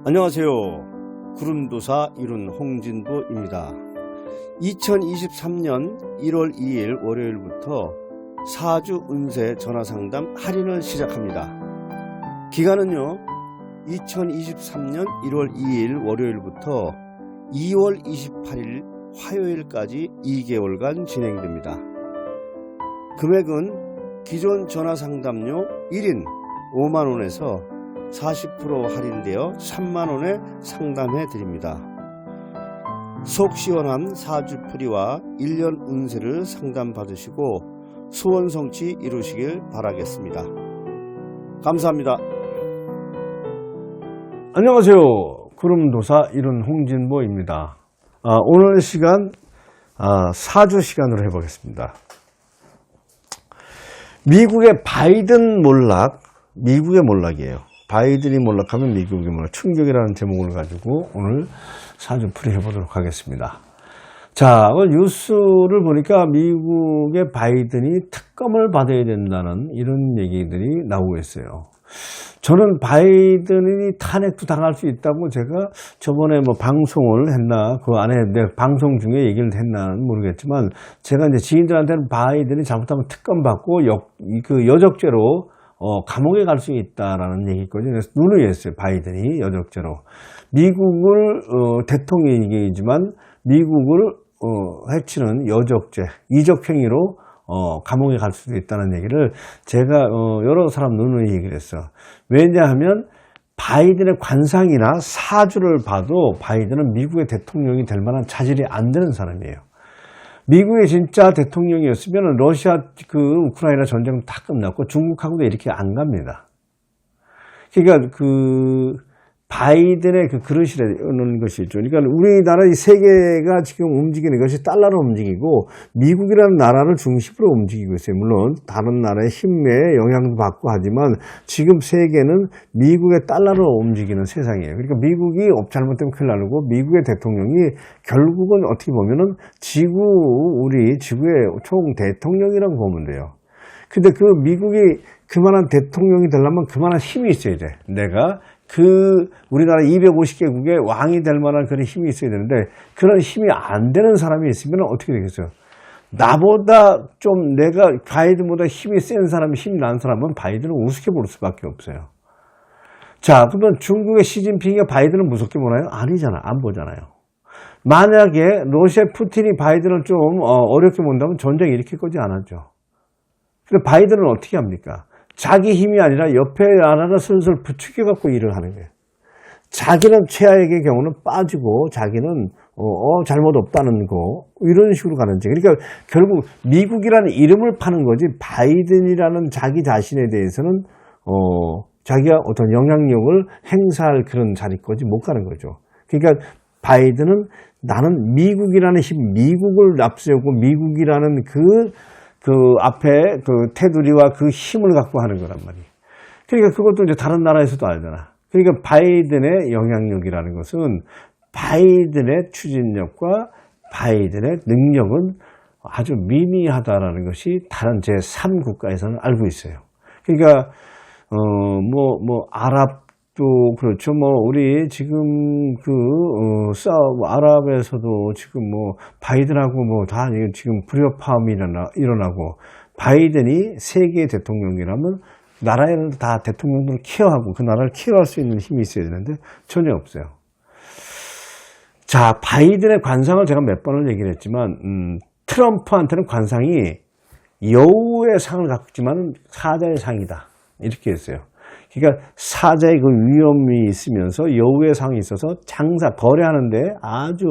안녕하세요. 구름도사 이룬 홍진보입니다. 2023년 1월 2일 월요일부터 4주 운세 전화상담 할인을 시작합니다. 기간은요 2023년 1월 2일 월요일부터 2월 28일 화요일까지 2개월간 진행됩니다. 금액은 기존 전화상담료 1인 5만원에서 40% 할인되어 3만원에 상담해 드립니다. 속 시원한 4주 풀이와 1년 운세를 상담받으시고 소원 성취 이루시길 바라겠습니다. 감사합니다. 안녕하세요. 구름도사 이룬 홍진보입니다. 오늘 시간 4주 시간으로 해보겠습니다. 미국의 바이든 몰락, 미국의 몰락이에요. 바이든이 몰락하면 미국이 몰락, 충격이라는 제목을 가지고 오늘 4주 풀이 해보도록 하겠습니다. 자, 뉴스를 보니까 미국의 바이든이 특검을 받아야 된다는 이런 얘기들이 나오고 있어요. 저는 바이든이 탄핵도 당할 수 있다고 제가 저번에 뭐 방송을 했나, 그 안에 내 방송 중에 얘기를 했나는 모르겠지만, 제가 이제 지인들한테는 바이든이 잘못하면 특검 받고 여적죄로 감옥에 갈 수 있다라는 얘기거든요. 그래서 누누이했어요. 바이든이 여적죄로. 미국을, 대통령이지만 미국을, 해치는 여적죄, 이적행위로, 감옥에 갈 수도 있다는 얘기를 제가, 여러 사람 누누이 얘기를 했어요. 왜냐하면 바이든의 관상이나 사주를 봐도 바이든은 미국의 대통령이 될 만한 자질이 안 되는 사람이에요. 미국의 진짜 대통령이었으면 러시아 우크라이나 전쟁 다 끝났고 중국하고도 이렇게 안 갑니다. 그러니까 바이든의 그릇이라는 것이죠. 그러니까 우리나라 이 세계가 지금 움직이는 것이 달러로 움직이고 미국이라는 나라를 중심으로 움직이고 있어요. 물론 다른 나라의 힘에 영향도 받고 하지만 지금 세계는 미국의 달러로 움직이는 세상이에요. 그러니까 미국이 잘못되면 큰일 나고 미국의 대통령이 결국은 어떻게 보면은 우리 지구의 총 대통령이라고 보면 돼요. 근데 미국이 그만한 대통령이 되려면 그만한 힘이 있어야 돼. 내가 우리나라 250개국의 왕이 될 만한 그런 힘이 있어야 되는데, 그런 힘이 안 되는 사람이 있으면 어떻게 되겠어요? 나보다 내가 바이든보다 힘이 센 사람이, 힘이 난 사람은 바이든을 우습게 볼 수밖에 없어요. 자, 그러면 중국의 시진핑이 바이든을 무섭게 보나요? 아니잖아. 안 보잖아요. 만약에 러시아 푸틴이 바이든을 어렵게 본다면 전쟁 일으킬 거지 않았죠. 근데 바이든은 어떻게 합니까? 자기 힘이 아니라 옆에 나라를 슬슬 부추겨갖고 일을 하는 거예요. 자기는 최악의 경우는 빠지고 자기는 잘못 없다는 거, 이런 식으로 가는지. 그러니까 결국 미국이라는 이름을 파는 거지, 바이든이라는 자기 자신에 대해서는 자기가 어떤 영향력을 행사할 그런 자리까지 못 가는 거죠. 그러니까 바이든은 나는 미국이라는 힘, 미국을 앞세우고 미국이라는 앞에 테두리와 그 힘을 갖고 하는 거란 말이에요. 그러니까 그것도 이제 다른 나라에서도 알잖아. 그러니까 바이든의 영향력이라는 것은 바이든의 추진력과 바이든의 능력은 아주 미미하다라는 것이 다른 제3국가에서는 알고 있어요. 그러니까, 아랍도 그렇죠. 우리 지금 아랍에서도 지금 바이든하고 다 지금 불협화음이 일어나고, 바이든이 세계 대통령이라면 나라에는 다 대통령들을 케어하고 그 나라를 케어할 수 있는 힘이 있어야 되는데 전혀 없어요. 자, 바이든의 관상을 제가 몇 번을 얘기를 했지만, 트럼프한테는 관상이 여우의 상을 갖지만 사자의 상이다. 이렇게 했어요. 그러니까 사자의 위험이 있으면서 여우의 상이 있어서 거래하는데 아주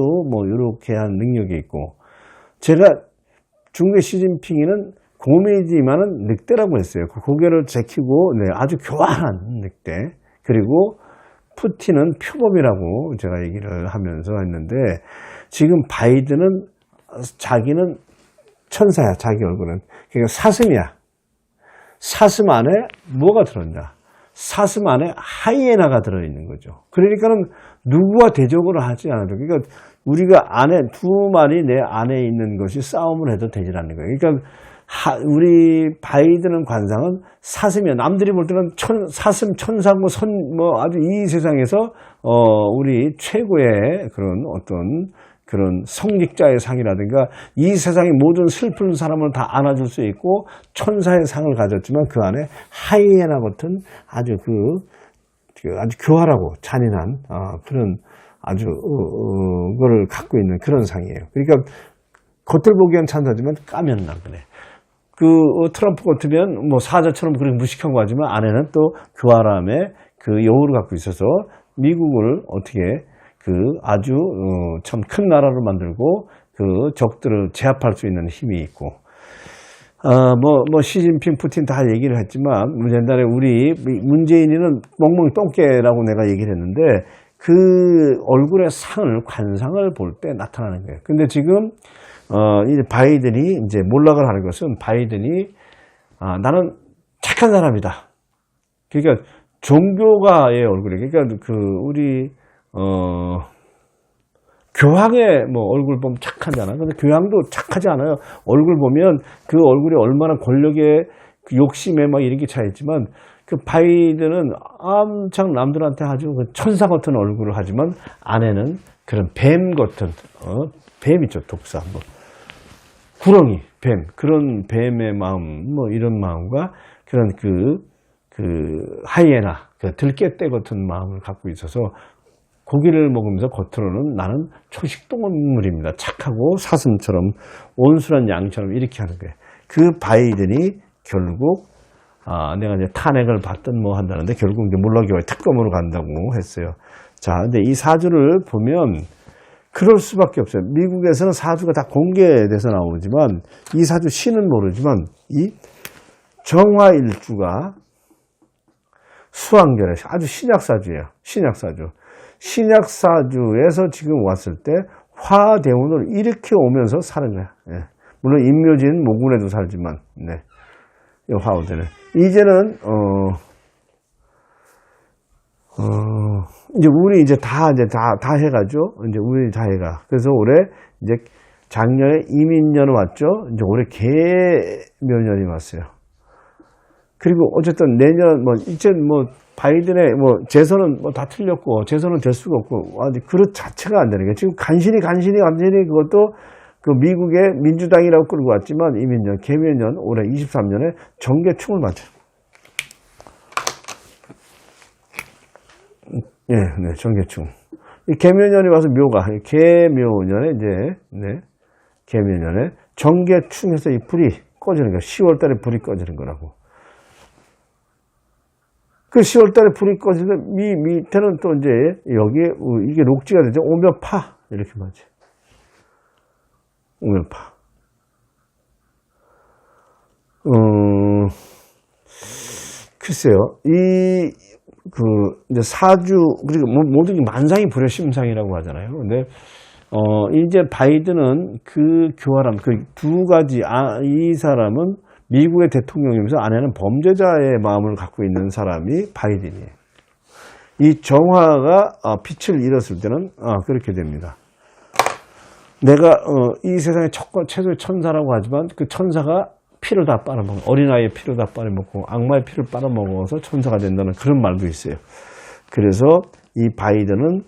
이렇게 한 능력이 있고, 제가 중국의 시진핑이는 곰이지만은 늑대라고 했어요. 고개를 제키고, 아주 교활한 늑대. 그리고 푸틴은 표범이라고 제가 얘기를 하면서 했는데, 지금 바이든은 자기는 천사야, 자기 얼굴은. 그러니까 사슴이야. 사슴 안에 뭐가 들었냐? 사슴 안에 하이에나가 들어있는 거죠. 그러니까는 누구와 대적을 하지 않아도, 그러니까 우리가 두 마리 내 안에 있는 것이 싸움을 해도 되질 않는 거예요. 그러니까 우리 바이든 관상은 사슴이야. 남들이 볼 때는 사슴, 천사고 아주 이 세상에서, 우리 최고의 그런 어떤 그런 성직자의 상이라든가 이 세상의 모든 슬픈 사람을 다 안아줄 수 있고 천사의 상을 가졌지만 그 안에 하이에나 같은 아주 아주 교활하고 잔인한, 그런 아주, 그걸 갖고 있는 그런 상이에요. 그러니까 겉을 보기엔 천사지만 까면 나그네. 트럼프 같으면 사자처럼 그렇게 무식하고 하지만 안에는 또 교활함의 그 여우를 갖고 있어서 미국을 어떻게 아주 참 큰 나라로 만들고 적들을 제압할 수 있는 힘이 있고, 시진핑, 푸틴 다 얘기를 했지만, 옛날에 우리 문재인이는 멍멍이 똥개라고 내가 얘기를 했는데, 그 얼굴의 상을, 관상을 볼 때 나타나는 거예요. 근데 지금, 이제 바이든이 이제 몰락을 하는 것은 바이든이, 나는 착한 사람이다. 그러니까 종교가의 얼굴이에요. 그러니까 우리, 교황의 얼굴 보면 착하잖아. 근데 교황도 착하지 않아요. 얼굴 보면 그 얼굴이 얼마나 권력의 욕심에 이런 게 차있지만, 바이든은 엄청 남들한테 아주 천사 같은 얼굴을 하지만 안에는 그런 뱀 같은, 뱀 있죠. 독사. 구렁이, 뱀. 그런 뱀의 마음, 이런 마음과 그런 하이에나, 들깨떼 같은 마음을 갖고 있어서 고기를 먹으면서 겉으로는 나는 초식동물입니다. 착하고 사슴처럼 온순한 양처럼 이렇게 하는 거예요. 그 바이든이 결국 내가 이제 탄핵을 받든 한다는데 결국 이제 몰락교회 특검으로 간다고 했어요. 자, 근데 이 사주를 보면 그럴 수밖에 없어요. 미국에서는 사주가 다 공개돼서 나오지만 이 사주 신은 모르지만 이 정화일주가 수왕절에 아주 신약사주예요. 신약사주. 신약사주에서 지금 왔을 때 화대운을 이렇게 오면서 사는 거야. 예. 물론 임묘진 모군에도 살지만, 네. 화우대는. 이제는, 이제 우리 이제 다 해가죠. 이제 우리 다 해가. 그래서 올해 이제 작년에 이민년 왔죠. 이제 올해 개묘년이 왔어요. 그리고 어쨌든 내년 이제 바이든의 재선은 다 틀렸고 재선은 될 수가 없고 그릇 자체가 안 되는 거예요. 지금 간신히 그것도 미국의 민주당이라고 끌고 왔지만 이민년, 개묘년 올해 23년에 정계충을 맞죠. 예, 네, 정계충. 이 개묘년이 와서 묘가 개묘년에 이제 개묘년에 정계충에서 이 불이 꺼지는 거예요. 10월달에 불이 꺼지는 거라고. 그 10월달에 불이 꺼지는데 밑에는 또 이제 여기에 이게 녹지가 되죠. 오묘파 이렇게 맞죠. 오묘파. 글쎄요. 이제 사주 그리고 모든 게 만상이 불여심상이라고 하잖아요. 근데 이제 바이든은 그 교활함 두 가지 이 사람은 미국의 대통령이면서 안에는 범죄자의 마음을 갖고 있는 사람이 바이든이에요. 이 정화가 빛을 잃었을 때는 그렇게 됩니다. 내가 이 세상의 최소의 천사라고 하지만 그 천사가 피를 다 빨아먹고 어린아이의 피를 다 빨아먹고 악마의 피를 빨아먹어서 천사가 된다는 그런 말도 있어요. 그래서 이 바이든은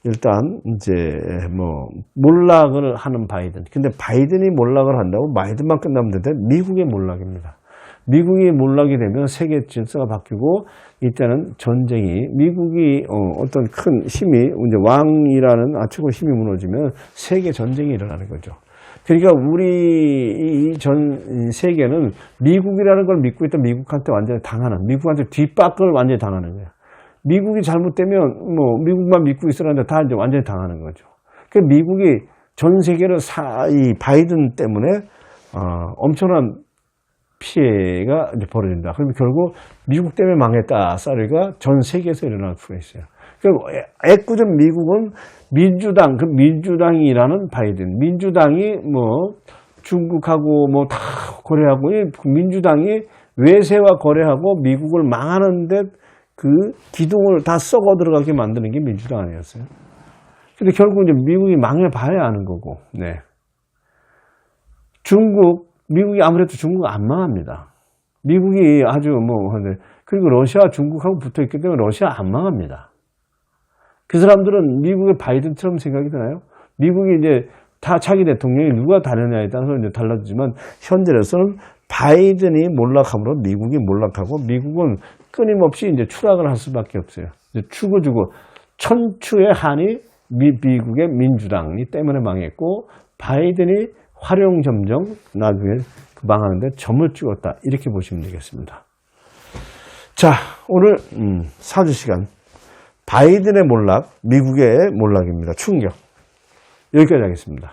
일단 이제 몰락을 하는 바이든. 근데 바이든이 몰락을 한다고 바이든만 끝나면 되는데 미국의 몰락입니다. 미국이 몰락이 되면 세계 질서가 바뀌고 이때는 전쟁이 미국이 어떤 큰 힘이 이제 왕이라는 최고 힘이 무너지면 세계 전쟁이 일어나는 거죠. 그러니까 우리 전 세계는 미국이라는 걸 믿고 있던 미국한테 완전히 당하는, 미국한테 뒷박을 완전히 당하는 거예요. 미국이 잘못되면 미국만 믿고 있으라는데 다 이제 완전히 당하는 거죠. 그 미국이 전 세계를 이 바이든 때문에 엄청난 피해가 이제 벌어진다. 그러면 결국 미국 때문에 망했다 썰이가 전 세계에서 일어날 수가 있어요. 애꿎은 미국은 민주당, 민주당이라는 바이든, 민주당이 중국하고 다 거래하고 민주당이 외세와 거래하고 미국을 망하는데 그 기둥을 다 썩어 들어가게 만드는 게 민주당 아니었어요. 근데 결국 이제 미국이 망해봐야 하는 거고, 네. 중국, 미국이 아무래도 중국 안 망합니다. 미국이 아주 그리고 러시아, 중국하고 붙어 있기 때문에 러시아 안 망합니다. 그 사람들은 미국의 바이든처럼 생각이 드나요? 미국이 이제 다 차기 대통령이 누가 다르냐에 따라서 이제 달라지지만 현재로서는 바이든이 몰락함으로 미국이 몰락하고 미국은 끊임없이 이제 추락을 할 수밖에 없어요. 이제 추구주고 천추의 한이 미국의 민주당이 때문에 망했고 바이든이 활용점정 나중에 망하는데 점을 찍었다. 이렇게 보시면 되겠습니다. 자, 오늘 4주 바이든의 몰락, 미국의 몰락입니다. 충격. 여기까지 하겠습니다.